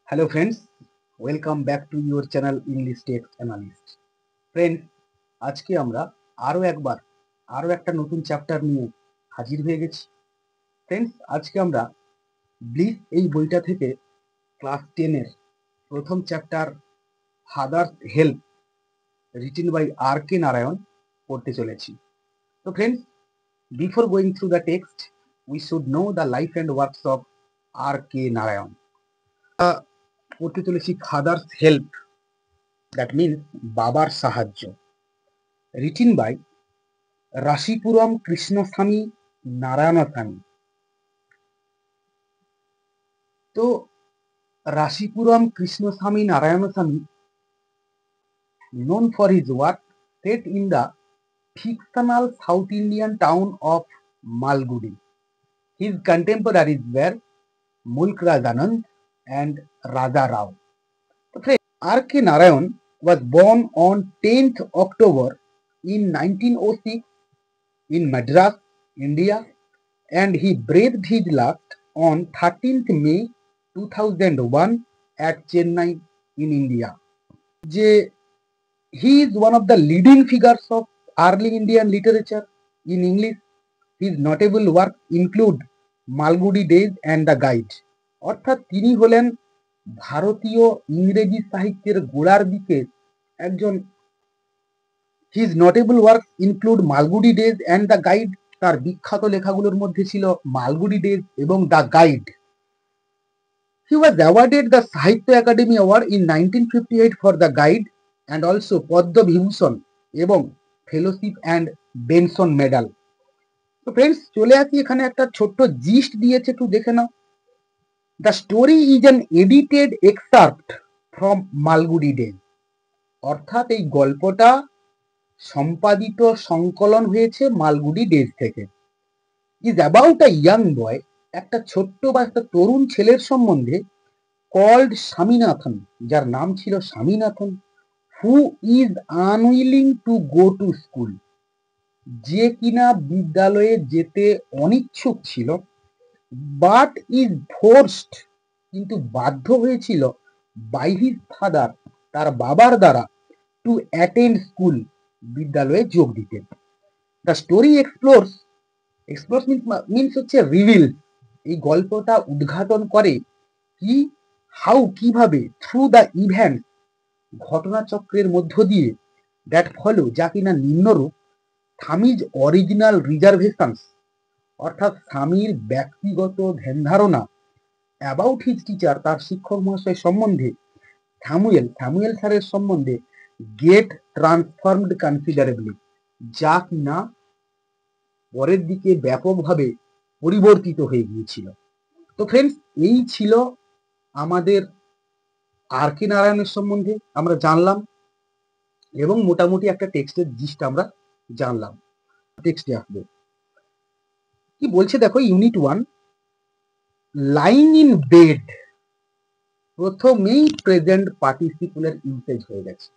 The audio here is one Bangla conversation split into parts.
Hello friends, welcome back to your channel English text analyst. Friends, আজকে আমরা আরও একটা নতুন চ্যাপ্টার নিয়ে হাজির হয়ে গেছি। ফ্রেন্ডস, আজকে আমরা ব্লিস এই বইটা থেকে ক্লাস 10-এর প্রথম chapter Father's Help written by R K. Narayan পড়তে চলেছি। তো friends, before going through the text, we should know the life and works of R K. Narayan. পড়তে চলেছি ফাদার্স হেল্প, দ্যাট মিনস বাবার সাহায্য, রিটেন বাই রাশিপুরম কৃষ্ণস্বামী নারায়ণস্বামী। তো Rasipuram Krishnaswami Narayanaswami, known for his work set in the fictional South Indian town of Malgudi. His contemporaries were Mulk Raj Anand and Raja Rao. R.K. Narayan was born on 10th October in 1906 in Madras, India, and he breathed his last on 13th May 2001 at Chennai in India. He is one of the leading figures of early Indian literature in English. His notable work include Malgudi Days and the Guide, অর্থাৎ তিনি হলেন ভারতীয় ইংরেজি সাহিত্যের গোড়ার দিকে একজন। His notable work include Malgudi Days and the Guide, তার বিখ্যাত লেখাগুলোর মধ্যে ছিল মালগুডি ডেজ এবং the Guide. He was awarded the Sahitya Academy Award in 1958 for the guide and also Padma Vibhushan এবং ফেলোশিপ অ্যান্ড বেনসন মেডাল। তো ফ্রেন্ডস, চলে আসি, এখানে একটা ছোট্ট জিস্ট দিয়েছে, একটু দেখে নাও। The story is an edited excerpt from Malgudi days, অর্থাৎ এই গল্পটা সম্পাদিত সংকলন হয়েছে মালগুডি ডেজ থেকে। Is about a young boy, একটা ছোট্ট বা একটা তরুণ ছেলের সম্বন্ধে, কল্ড স্বামীনাথন, যার নাম ছিল Swaminathan, who is unwilling to go to school, যে কিনা বিদ্যালয়ে যেতে অনিচ্ছুক ছিল, বাট ইজ ফোর্সড, কিন্তু বাধ্য হয়েছিল, বাই হিজ ফাদার, তার বাবার দ্বারা, টু অ্যাটেন্ড স্কুল, বিদ্যালয়ে যোগ দিতে। দ্য স্টোরি এক্সপ্লোরস মিনস হচ্ছে রিভিল, এই গল্পটা উদ্ঘাটন করে কি, কিভাবে, থ্রু দ্য ইভেন্ট, ঘটনাচক্রের মধ্য দিয়ে, দ্যাট ফলো, যা কিনা নিম্নরূপ, স্বামীজ অরিজিনাল রিজার্ভেশনস, অর্থাৎ স্বামীর ব্যক্তিগত ধ্যান ধারণা, অ্যাবাউট হিজ টিচার, তার শিক্ষক মহাশয় সম্বন্ধে, স্যামুয়েল স্যারের সম্বন্ধে, গেট ট্রান্সফর্মড কনসিডারেবলি, যা কিনা পরের দিকে ব্যাপকভাবে পরিবর্তিত হয়ে গিয়েছিল। তো ফ্রেন্ডস, এই ছিল আমাদের আর.কে. নারায়ণের সম্বন্ধে আমরা জানলাম এবং মোটামুটি একটা টেক্সটের জিস্ট আমরা জানলাম। টেক্সটে আসবে কি বলছে দেখো, ইউনিট 1, লাইং ইন বেড, প্রথমেই প্রেজেন্ট পার্টিসিপলের ইউসেজ হয়ে গেছে।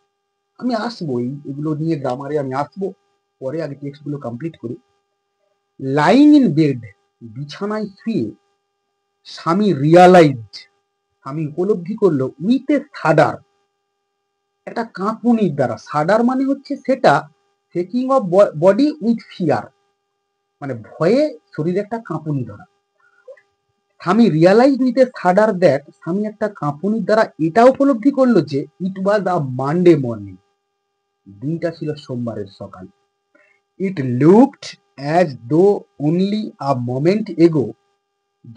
আমি আসবো এগুলো নিয়ে, গ্রামারে আমি আসবো পরে, আগে টেক্সটগুলো কমপ্লিট করি। লাইং ইন বেড, বিছানায় শুয়ে, স্বামী রিয়ালাইজড, স্বামী উপলব্ধি করলো, উইথ এ শাডার, একটা কাঁপুনির দ্বারা, শাডার মানে হচ্ছে সেটা, shaking of body with fear, মানে ভয়ে শরীরে একটা কাঁপুনি ধরা। স্বামী রিয়ালাইজ উইথ এ শাডার দ্যাট, স্বামী একটা কাঁপুনির দ্বারা এটা উপলব্ধি করলো যে, ইট ওয়াজ আ মানডে মর্নিং, দিনটা ছিল সোমবারের সকাল। It looked as though only a moment এগো,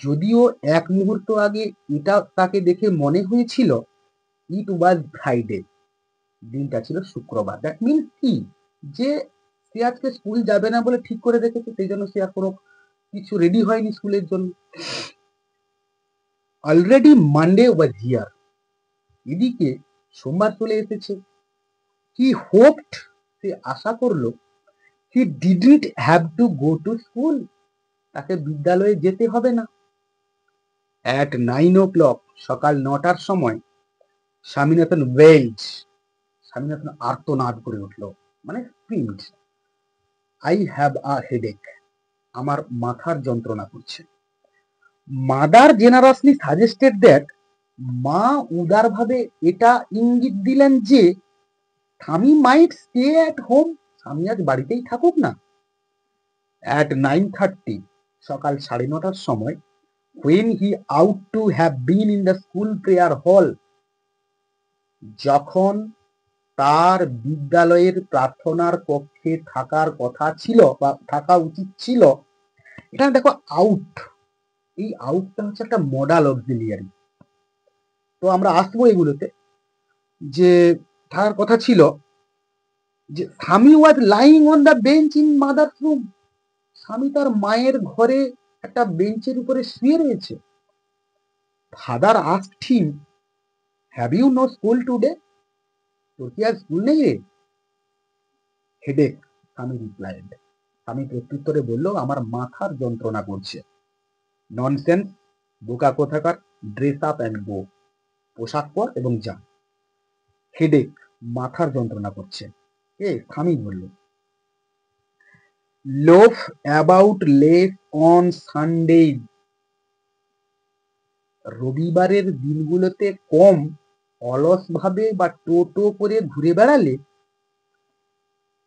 যদিও এক মুহূর্ত আগে এটা তাকে দেখে মনে হয়েছিল, ইট ওয়াজ ফ্রাইডে, দিনটা ছিল শুক্রবার। দ্যাট মিনস কি, যে সে আজকে স্কুল যাবে না বলে ঠিক করে রেখেছে, সেই জন্য সে আর কোনো কিছু রেডি হয়নি স্কুলের জন্য। অলরেডি মানডে ওয়াজ হিয়ার, এদিকে সোমবার চলে এসেছে। হি হোপড, সে আশা করলো, he didn't have to go to school, তাকে বিদ্যালয়ে যেতে হবে না। অ্যাট 9 o'clock, সকাল 9টার সময়, স্বামীনাথন ওয়েলড, স্বামীনাথন আর্তনাদ করে উঠল, মানে screamed, I have a headache, আমার মাথার যন্ত্রণা করছে। মাদার জেনারাসলি সাজেস্টেড দ্যাট, মা উদারভাবে এটা ইঙ্গিত দিলেন যে স্বামী মাইট স্টে অ্যাট হোম, স্বামী আজ বাড়িতেই থাকুক না। অ্যাট 9:30, সকাল 9:30টার সময়, when he ought to have been in the school prayer hall, যখন তার বিদ্যালয়ের প্রার্থনার কক্ষে থাকার কথা ছিল বা থাকা উচিত ছিল। এখানে দেখো আউট, এই আউটটা হচ্ছে একটা মডাল অক্সিলিয়ারি। তো আমরা আসবো এগুলোতে, যে থাকার কথা ছিল যে Swami was lying on the bench in mother's room, Swami তার মায়ের ঘরে একটা বেঞ্চের উপরে শুয়ে রয়েছে। Father asked him, have you no school today, তোর কি আজ স্কুল নেই রে? হেডেক, স্বামী রিপ্লাইড, স্বামী প্রত্যুত্তরে বলল, আমার মাথার যন্ত্রণা করছে। ননসেন্স, বোকা কোথাকার, ড্রেস আপ অ্যান্ড গো, পোশাক পর এবং যা। হেডেক, মাথার যন্ত্রণা করছে। স্বামী বলল। Loaf about less on Sunday, রবিবারের দিনগুলোতে কম অলসভাবে বা টোটো করে ঘুরে বেড়ালে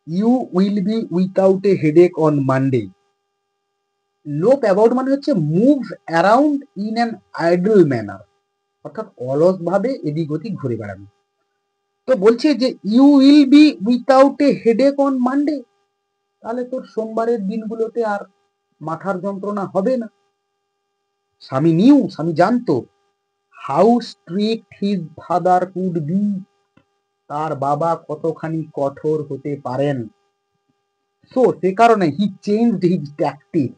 you will be without a headache on Monday. Loaf about মানে হচ্ছে move around in an idle manner, অর্থাৎ অলসভাবে এদিক ওদিক ঘুরে বেড়ানো। তো বলছে যে you will be without a headache on Monday, তাহলে তোর সোমবারের দিনগুলোতে আর মাথার যন্ত্রণা হবে না। স্বামী নিউ, স্বামী জানতো how strict his father could be, তার বাবা কতখানি কঠোর হতে পারেন। সো সে কারণে হি চেঞ্জড হিজ ট্যাকটিক,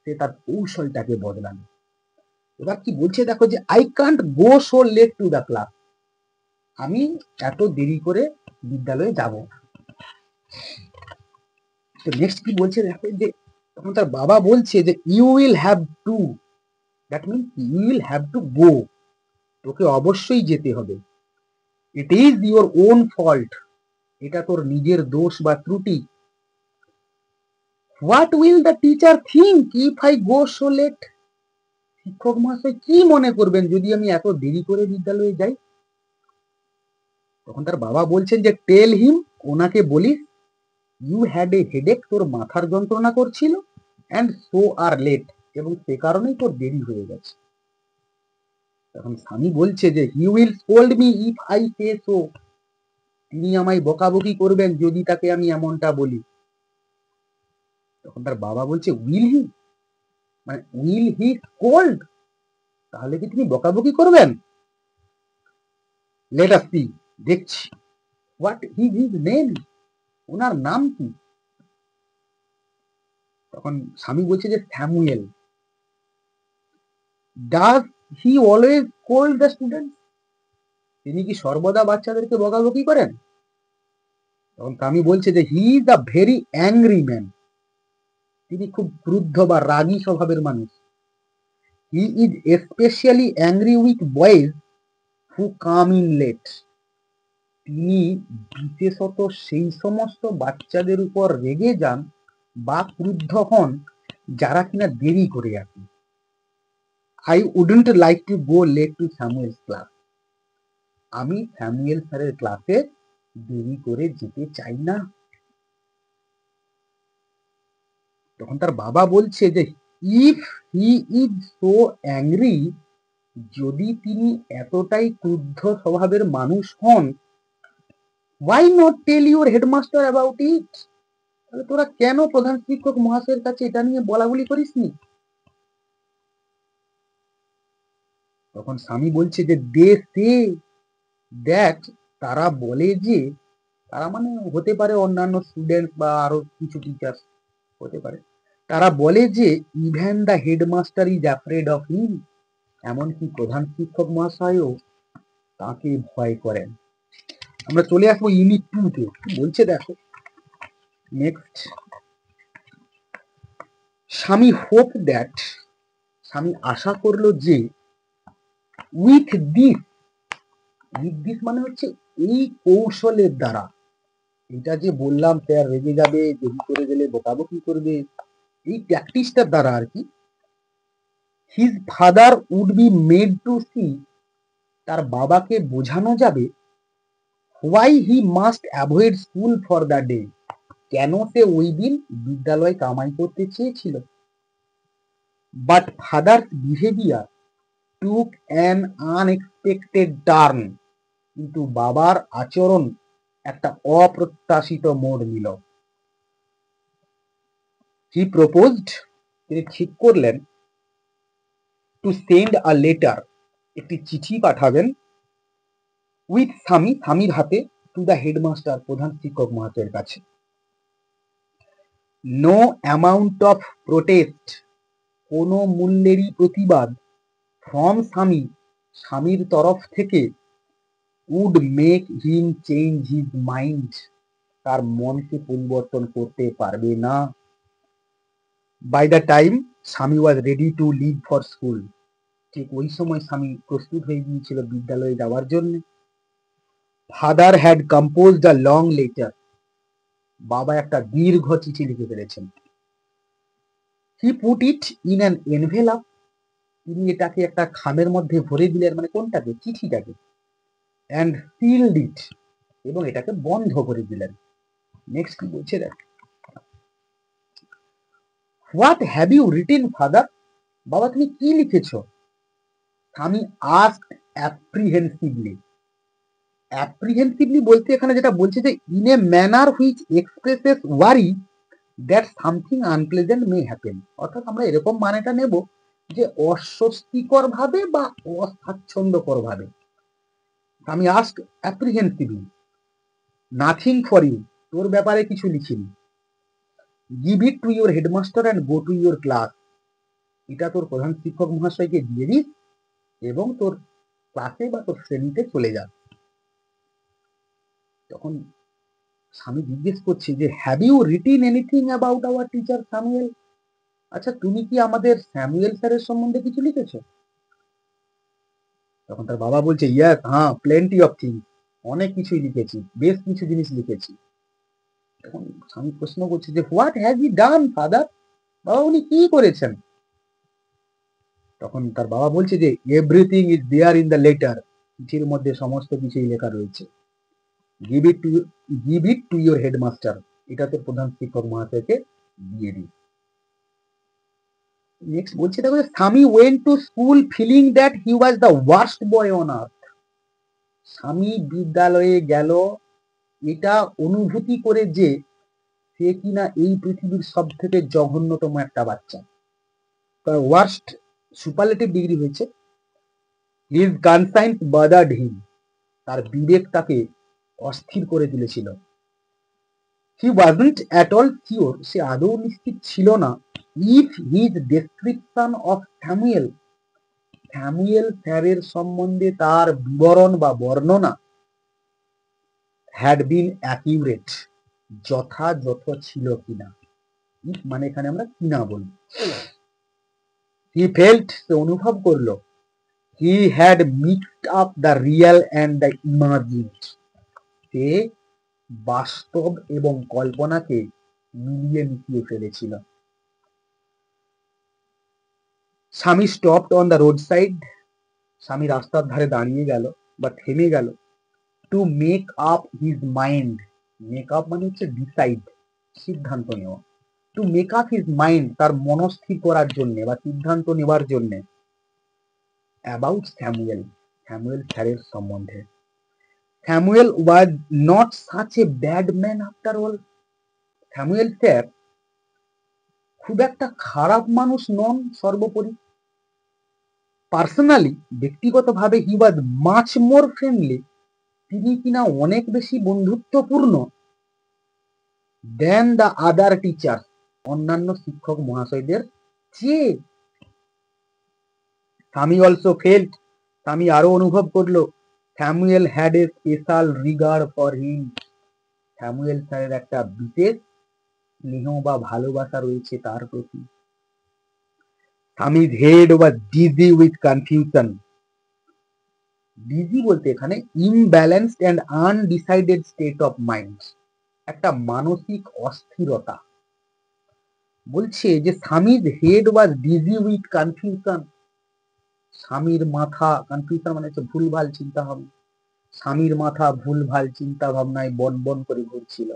সে তার কৌশলটাকে বদলান। এবার কি বলছে দেখো, যে I can't go so late to the class, আমি এত দেরি করে বিদ্যালয়ে যাব না। তো নেক্সট কি বলছে দেখো, যে তখন তার বাবা বলছে যে you will have to, that means you will have to go, তোকে অবশ্যই যেতে হবে। It is your own fault, এটা তোর নিজের দোষ বা ত্রুটি। What will the teacher think if I go so late, শিক্ষক মহাশয় কি মনে করবেন যদি আমি এত দেরি করে বিদ্যালয়ে যাই? তখন তার বাবা বলছেন যে টেল হিম, ওনাকে বলিস, ইউ হ্যাড এ হেডেক, তোর মাথার যন্ত্রণা করছিল, অ্যান্ড সো আর লেট, এবং সে কারণেই তোর দেরি হয়ে গেছে। তখন স্বামী বলছে যে he will scold me if I say so, তিনি আমায় বকাবকি করবেন যদি তাকে আমি এমনটা বলি। তখন তার বাবা বলছে উইল হি, মানে উইল হি স্কোল্ড, তাহলে কি তিনি বকাবকি করবেন? লেট আস সি, দেখছি। হোয়াট ইজ হিজ নেম, ওনার নাম কি? তখন স্বামী বলছে যে Samuel. Does he always scold the student, তিনি কি সর্বদা বাচ্চাদেরকে বকাবকি করেন? তখন স্বামী বলছে যে he is a very angry man, তিনি খুব ক্রুদ্ধ বা রাগী স্বভাবের মানুষ। He is especially angry with boys who come in late, তিনি বিশেষত সেই সমস্ত বাচ্চাদের উপর রেগে যান বা ক্রুদ্ধ হন যারা কিনা দেরি করে আসে। I wouldn't like to go late to Samuel's class, আমি স্যামুয়েল স্যারের ক্লাসে দেরি করে যেতে চাই না। তখন তার বাবা বলছে যে if he is so angry, যদি তিনি এতটাই ক্রুদ্ধ স্বভাবের মানুষ হন, why not tell your headmaster about it, তাহলে তোরা কেন প্রধান শিক্ষক মহাশয়ের কাছে এটা নিয়ে বলাবলি করিসনি? তখন স্বামী বলছে যে দে সে দ্যাট, তারা বলে যে, তারা মানে হতে পারে অন্যান্য স্টুডেন্ট বা আরো কিছু টিচার হতে পারে, তারা বলে যে even the headmaster is afraid of him, এমনকি প্রধান শিক্ষক মহাশয়ও তাকে ভয় করেন। আমরা চলে আসবো ইউনিট 2 তে, বলছে দেখো নেক্সট, স্বামী হোপ দ্যাট, স্বামী আশা করলো যে উইথ দিস, উইথ দিস মানে হচ্ছে এই কৌশলের দ্বারা, এটা যে বললাম স্যার রেগে যাবে, দেরি করে গেলে বকাবকি করবে, এই প্র্যাকটিসটার দ্বারা আর কি, his father would be made to see, তার বাবাকে বোঝানো যাবে why he must avoid school for the day, কেন সে ওই দিন বিদ্যালয় কামাই করতে চেয়েছিল। But father's behaviour took an unexpected turn, কিন্তু বাবার আচরণ একটা অপ্রত্যাশিত মোড় নিল। হি প্রপোজড, তিনি ঠিক করলেন, টু সেন্ড আ লেটার, একটি চিঠি পাঠাবেন, উইথ স্বামী, স্বামীর হাতে, টু দ্য হেডমাস্টার, প্রধান শিক্ষক মহাশয়ের কাছে। নো অ্যামাউন্ট অফ প্রোটেস্ট, কোনো মূল্যেরই প্রতিবাদ, ফ্রম স্বামী, স্বামীর তরফ থেকে, would make him change his mind, তার মনকে পরিবর্তন করতে পারবে না। By the time Swami was ready to leave for school, ঠিক ওই সময় স্বামী প্রস্তুত হয়ে গিয়েছিল বিদ্যালয়ে যাওয়ার জন্য। Father had composed a long letter, বাবা একটা দীর্ঘ চিঠি লিখে ফেলেছেন। He put it in an envelope, তিনি এটাকে একটা খামের মধ্যে ভরে দিলেন, মানে কোনটাকে, চিঠিটাকে, অ্যান্ড সিলড ইট, এবং এটাকে বন্ধ করে দিলেন। নেক্সট কি বলছে দেখ, what have you written father, বাবা তুমি কি লিখেছো? স্বামী আস্কড অ্যাপ্রিহেন্সিভলি, অ্যাপ্রিহেন্সিভলি বলতে এখানে যেটা বলছে যে in a manner which expresses worry that something unpleasant may happen, অর্থাৎ আমরা এরকম মানেটা নেব যে অস্বস্তিকর ভাবে বা অস্বাচ্ছন্দ্যকর ভাবে। আমি ask apprehensively, nothing for you, তোর ব্যাপারে কিছু লিখিনি। Give it to your headmaster and go to your class, এটা তোর প্রধান শিক্ষক মহাশয়কে দিয়ে দিস এবং তোর ক্লাসে বা তোর শ্রেণীতে চলে যা। তখন স্বামী জিজ্ঞেস করছে যে have you written anything about our teacher Samuel, আচ্ছা তুমি কি আমাদের স্যামুয়েল স্যারের সম্বন্ধে কিছু লিখেছো? তখন তার বাবা বলছে ইয়াস, হ্যাঁ, প্লেন্টি অফ থিংস, অনেক কিছুই লিখেছি, বেশ কিছু জিনিস লিখেছি। তখন স্বামী প্রশ্ন করছে যে what has he done father, বাবা উনি কি করেছেন? তখন তার বাবা বলছে যে everything is there in the letter, চিঠির মধ্যে সমস্ত কিছুই লেখা রয়েছে। Give it to your headmaster, এটা তো প্রধান শিক্ষক মহাশয়কে দিয়ে দিই। নেক্সট বলছে দেখো, Swami went to school feeling that he was the worst boy on earth, Swami বিদ্যালয়ে গেল এটা অনুভূতি করে যে সে কিনা এই পৃথিবীর সব থেকে জঘন্যতম একটা বাচ্চা। তার ওয়ার্স্ট সুপারলেটিভ ডিগ্রি হয়েছে। হিজ কনসাইন্স বাদার্ড হিম, তার বিবেক তাকে অস্থির করে তুলেছিল। He wasn't at all sure, সে আদৌ নিশ্চিত ছিল না, if his description of Samuel, Samuel স্যারের সম্বন্ধে তার বিবরণ বা বর্ণনা হ্যাড বিন অ্যাকিউরেট, যথাযথ ছিল কিনা। ইফ মানে এখানে আমরা কিনা বলি। হি ফেল্ট, সে অনুভব করলো, he had mixed up the real and the imagined, সে বাস্তব এবং কল্পনাকে মিলিয়ে মিশিয়ে ফেলেছিল। Swami stopped on the road side, Swami রাস্তার ধারে দাঁড়িয়ে গেল বা থেমে গেল। To make up his mind, make up মানে হচ্ছে ডিসাইড, সিদ্ধান্ত নেওয়া। To make up his mind, তার মনস্থির করার জন্য বা সিদ্ধান্ত নেওয়ার জন্য, অ্যাবাউট স্যামুয়েল, স্যামুয়েল স্যারের সম্বন্ধে। Samuel was not such a bad man after all, Samuel sir খুব একটা খারাপ মানুষ নন সর্বোপরি। পার্সোনালি, ব্যক্তিগতভাবে, হি ওয়াজ মাচ মোর ফ্রেন্ডলি, তিনি কিনা অনেক বেশি বন্ধুত্বপূর্ণ, দেন দ্য আদার টিচার, অন্যান্য শিক্ষক মহাশয়দের চেয়ে। স্বামী অলসো ফেল্ট, স্বামী আরো অনুভব করলো, Samuel had a special regard for him, Samuel স্যারের একটা বিশেষ স্নেহ বা ভালোবাসা রয়েছে তার প্রতি। স্বামীর head was dizzy with confusion, dizzy বলতে এখানে imbalanced and undecided state of mind, একটা মানসিক অস্থিরতা। বলছে যে স্বামীর head was dizzy with confusion, স্বামীর মাথা, কনফিউশন মানে হচ্ছে ভুলভাল চিন্তা ভাবনা, স্বামীর মাথা ভুলভাল চিন্তা ভাবনায় বন বন করে ঘুরছিল।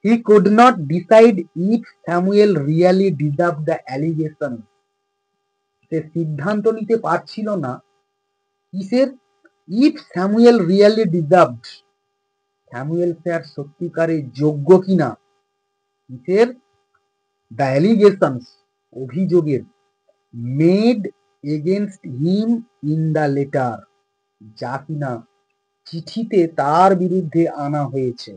He could not decide if Samuel really deserve the allegation. সে সিদ্ধান্ত নিতে পারছিল না কিসের, if Samuel really deserved, Samuel sir সত্যিকারে যোগ্য কিনা, কিসের, দ্য অ্যালিগেশনস, অভিযোগের, made against him in the letter, যা কিনা চিঠিতে তার বিরুদ্ধে আনা হয়েছে।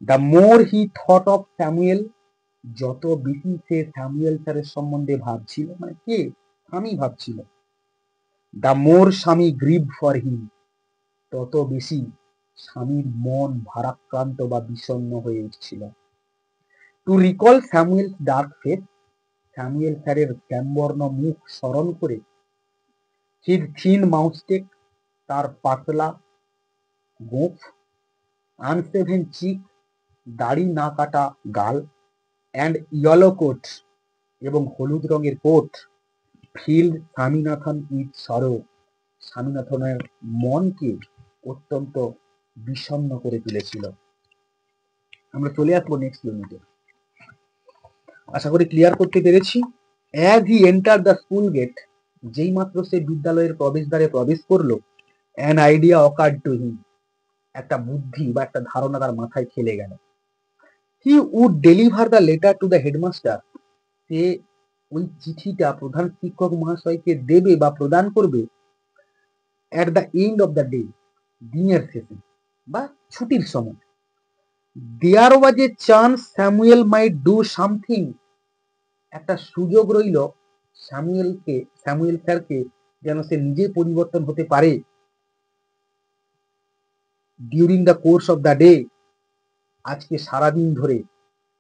The more he thought of Samuel, যত বেশি সে স্যামুয়েল স্যারের সম্বন্ধে ভাবছিল, মানে কে, স্বামী ভাবছিল, দ্য মোর স্বামী গ্রিভ ফর হিম, তত বেশি স্বামীর মন ভারাক্রান্ত বা বিষণ্ণ হয়ে উঠছিল। Two recall Samuel dark face, Samuel স্যারের শ্যামবর্ণ মুখ স্মরণ করে, হিজ থিন মাউস্টেক, তার পাতলা গোঁফ, আনসেভেন চিক, দাড়ি না কাটা গাল, অ্যান্ড ইয়েলো কোট, এবং হলুদ রঙের coat, field Swaminathan with sorrow, স্বামীনাথনের মনকে অত্যন্ত বিষণ্ণ করে তুলেছিল। আমরা চলে আসবো নেক্সট ইউনিটে। আশা করি ক্লিয়ার করতে পেরেছি। As he enter the school gate, যেই মাত্র সে বিদ্যালয়ের প্রবেশদ্বারে প্রবেশ করলো, an idea occurred to him, একটা বুদ্ধি বা একটা ধারণা তার মাথায় খেলে গেল। He would deliver the letter to the headmaster, সে ওই চিঠিটা প্রধান শিক্ষক মহাশয়কে দেবে বা প্রদান করবে, at the end of the day, দিনের শেষে বা ছুটির সময়। There was a chance Samuel might do something, একটা সুযোগ রইল স্যামুয়েল স্যারকে যেন সে নিজে পরিবর্তন হতে পারে, during the course of the day, আজকে সারাদিন ধরে,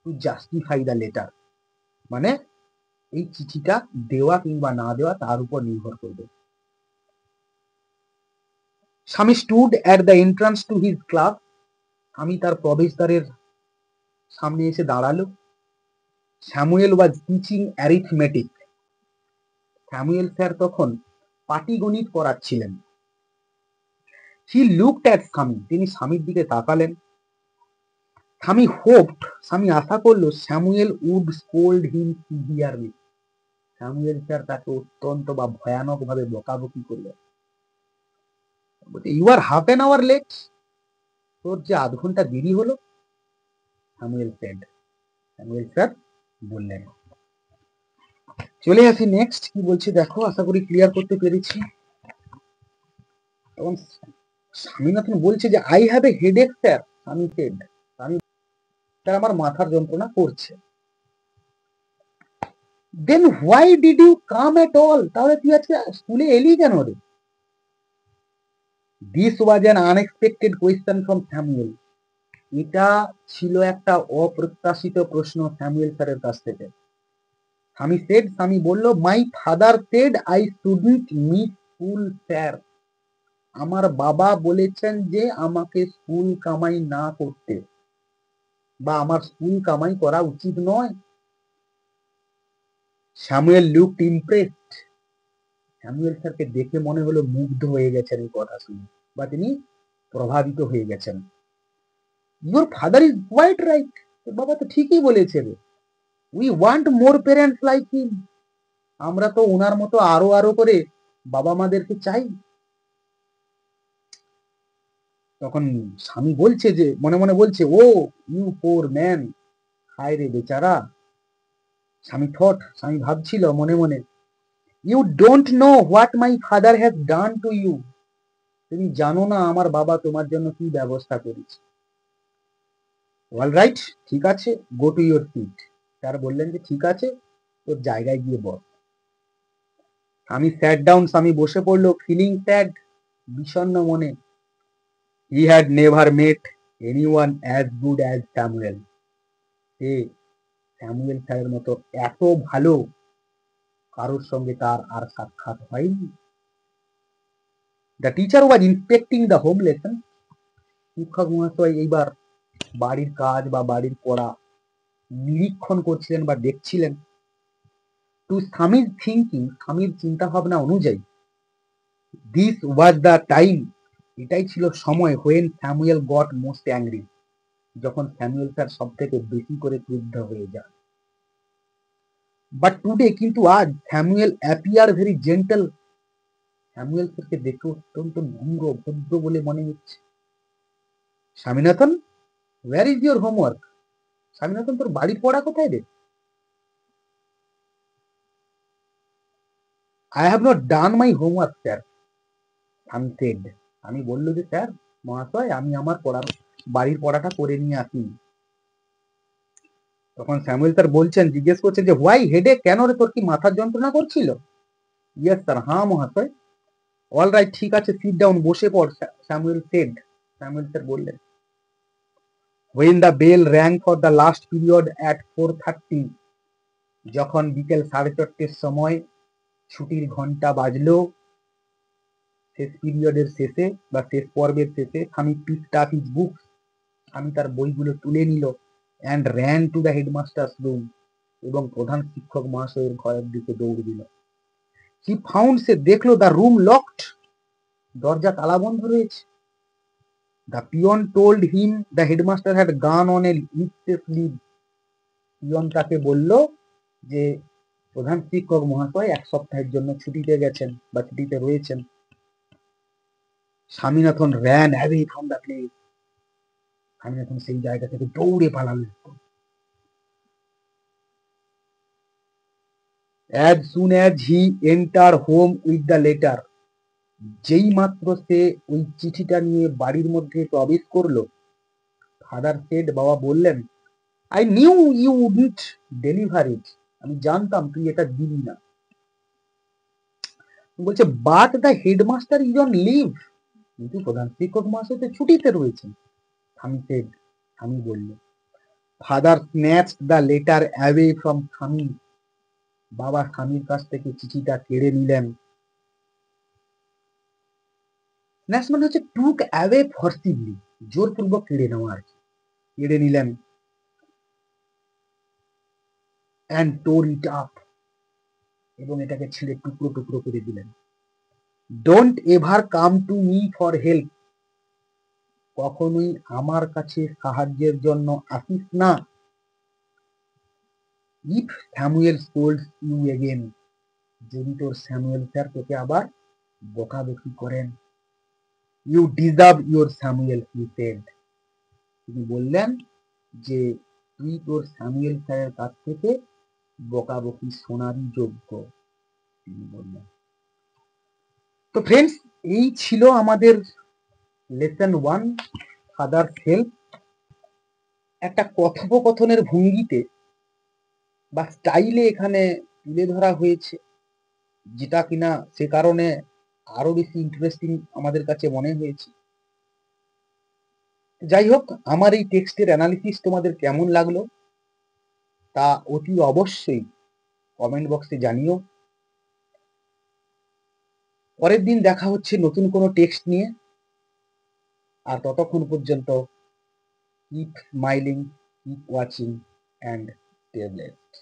টু জাস্টিফাই দ্য লেটার, মানে এই চিঠিটা দেওয়া কিংবা না দেওয়া তার উপর নির্ভর করবে। স্বামী stood at the entrance to his class, আমি তার প্রবেশদ্বারের সামনে এসে দাঁড়ালো। Samuel was teaching arithmetic, Samuel sir তখন পাটিগণিত পড়াচ্ছিলেন। হি লুকড অ্যাট স্বামী, তিনি স্বামীর দিকে তাকালেন। স্বামী হোপড, স্বামী আশা করলো, Samuel would scold him severely, Samuel স্যার তাকে অত্যন্ত বা ভয়ানক ভাবে বকাবকি করলেন। You are half an hour late, তোর যে আধ ঘন্টা দেরি হলো, স্যামুয়েল স্যার বললেন। চলে আসি নেক্সট কি বলছে দেখো, আশা করি ক্লিয়ার করতে পেরেছি। এবং স্বামীনাথন বলছে যে I have a headache sir, Swami said, sir আমার মাথার যন্ত্রণা করছে। Then why did you come at all, তাহলে তুই আজকে স্কুলে এলি কেন রে? This was an unexpected question from Samuel, এটা ছিল একটা অপ্রত্যাশিত প্রশ্ন স্যামুয়েল স্যারের কাছ থেকে। স্বামী বলল, my father said I shouldn't miss school sir, আমার বাবা বলেছেন যে আমাকে স্কুল কামাই না করতে, বা আমার স্কুল কামাই করা উচিত নয়। স্যামুয়েল লুকড ইমপ্রেসড, স্যামুয়েল স্যারকে দেখে মনে হলো মুগ্ধ হয়ে গেছেন এই কথা শুনে, বা তিনি প্রভাবিত হয়ে গেছেন। Your father is quite right, বাবা তো ঠিকই বলেছে রে, we want more parents like him, আমরা তো ওনার মতো আরো আরো করে বাবা মাদেরকে চাই। তখন স্বামী বলছে যে, মনে মনে বলছে, ও ইউ পোর ম্যান, হায় রে বেচারা। স্বামী ভাবছিল মনে মনে, you don't know what my father has done to you, তুমি জানো না আমার বাবা তোমার জন্য কি ব্যবস্থা করেছে। অল রাইট, ঠিক আছে, go to your seat, sir বললেন যে ঠিক আছে, তোর জায়গায় গিয়ে বস। স্বামী স্যাট ডাউন, স্বামী বসে পড়লো, ফিলিং স্যাড, বিষণ্ণ মনে। He had never mate anyone as good as Samuel, say Samuel স্যারের মতো এত ভালো কারোর সঙ্গে তার আর সাক্ষাৎ হয়নি। The teacher was inspecting the home lesson, শিক্ষক মহাশয় এইবার বাড়ির কাজ বা বাড়ির পড়া নিরীক্ষণ করছিলেন বা দেখছিলেন। টু স্বামীর থিঙ্কিং, স্বামীর চিন্তা ভাবনা অনুযায়ী, দিস ওয়াজ দ্য টাইম, এটাই ছিল সময়, when Samuel goat most angry, যখন স্যামুয়েল স্যার সব থেকে বেশি করে ক্রুদ্ধ হয়ে যান। বাট টুডে, কিন্তু আজ, Samuel appear very gentle, Samuel স্যারকে দেখে অত্যন্ত নম্র ভদ্র বলে মনে হচ্ছে। Swaminathan, where is your homework? Swaminathan, তোর বাড়ির পড়া কোথায় রে? I have not done my homework sir, আমি সেড। আমি বললো যে স্যার মহাশয়, আমি আমার বাড়ির পড়াটা করে নিয়ে আসি। তখন স্যামুয়েল স্যার বলছেন, জিজ্ঞেস করছেন যে হোয়াই হেডে, কেন রে, তোর কি মাথার যন্ত্রণা করছিল? ইয়েস স্যার, হ্যাঁ মহাশয়। অল রাইট, ঠিক আছে, সিট ডাউন, বসে পড়, স্যামুয়েল সেড। স্যামুয়েল স্যার বললেন। When the bell rang for the last period at 4:30, যখন বিকেল 4:30 সময় ছুটির ঘন্টা বাজলো, শেষ পিরিয়ডের শেষে বা শেষ পর্বের শেষে, আমি picked up his books, আমি তার বইগুলো তুলে নিল, and ran to the headmaster's room, এবং প্রধান শিক্ষক মহাশয়ের ঘরের দিকে দৌড় দিল। He found, সে দেখলো, the room locked, দরজা তালাবন্ধ রয়েছে। The peon told him the headmaster had gone on a week's leave, peon তাকে বলল যে প্রধান শিক্ষক মহাশয় 1 সপ্তাহের জন্য ছুটিতে গেছেন বা ছুটিতে রয়েছেন। Swaminathan ran away from the place, Swaminathan সেই জায়গা থেকে দৌড়ে পালালো। As soon as he entered home with the letter, যেই মাত্র সে ওই চিঠিটা নিয়ে বাড়ির মধ্যে প্রবেশ করলো, ফাদার সেড, বাবা বললেন, I knew you wouldn't deliver it, আমি জানতাম তুই এটা দিবি না। বলছে but the headmaster is on leave, কিন্তু প্রধান শিক্ষক মহাশয় তো ছুটিতে রয়েছেন। স্বামী বলল। Father snatched the letter away from Swami, বাবা স্বামীর কাছ থেকে চিঠিটা কেড়ে নিলেন। স্ন্যাচ মানে হচ্ছে টুক অ্যাওয়ে ফর্সিবলি, জোরপূর্বক কেড়ে নেওয়া আর কি, কেড়ে নিলেন। অ্যান্ড টোর ইট আপ, এবং এটাকে ছিঁড়ে টুকরো টুকরো করে দিলেন। Don't ever come to me for help, কখনোই আমার কাছে সাহায্যের জন্য আসিস না। If Samuel scolds you again, যদি তোর স্যামুয়েল স্যার তোকে আবার বকাবকি করেন। You deserve your Samuel, he said, তিনি বললেন যে তুই তোর স্যামুয়েল স্যারের কাছ থেকে বকাবকি শোনারই যোগ্য, তিনি বললেন। তো ফ্রেন্ডস, এই ছিল আমাদের লেসন 1, ফাদার হেল্প। একটা কথোপকথনের ভঙ্গিতে বা স্টাইলে এখানে তুলে ধরা হয়েছে, যেটা কিনা সে কারণে আরো বেশি ইন্টারেস্টিং আমাদের কাছে মনে হয়েছে। যাই হোক, আমার এই টেক্সটের অ্যানালিসিস তোমাদের কেমন লাগলো তা অতি অবশ্যই কমেন্ট বক্সে জানিও। পরের দিন দেখা হচ্ছে নতুন কোনো টেক্সট নিয়ে, আর ততক্ষণ পর্যন্ত keep smiling, keep watching, and stay blessed.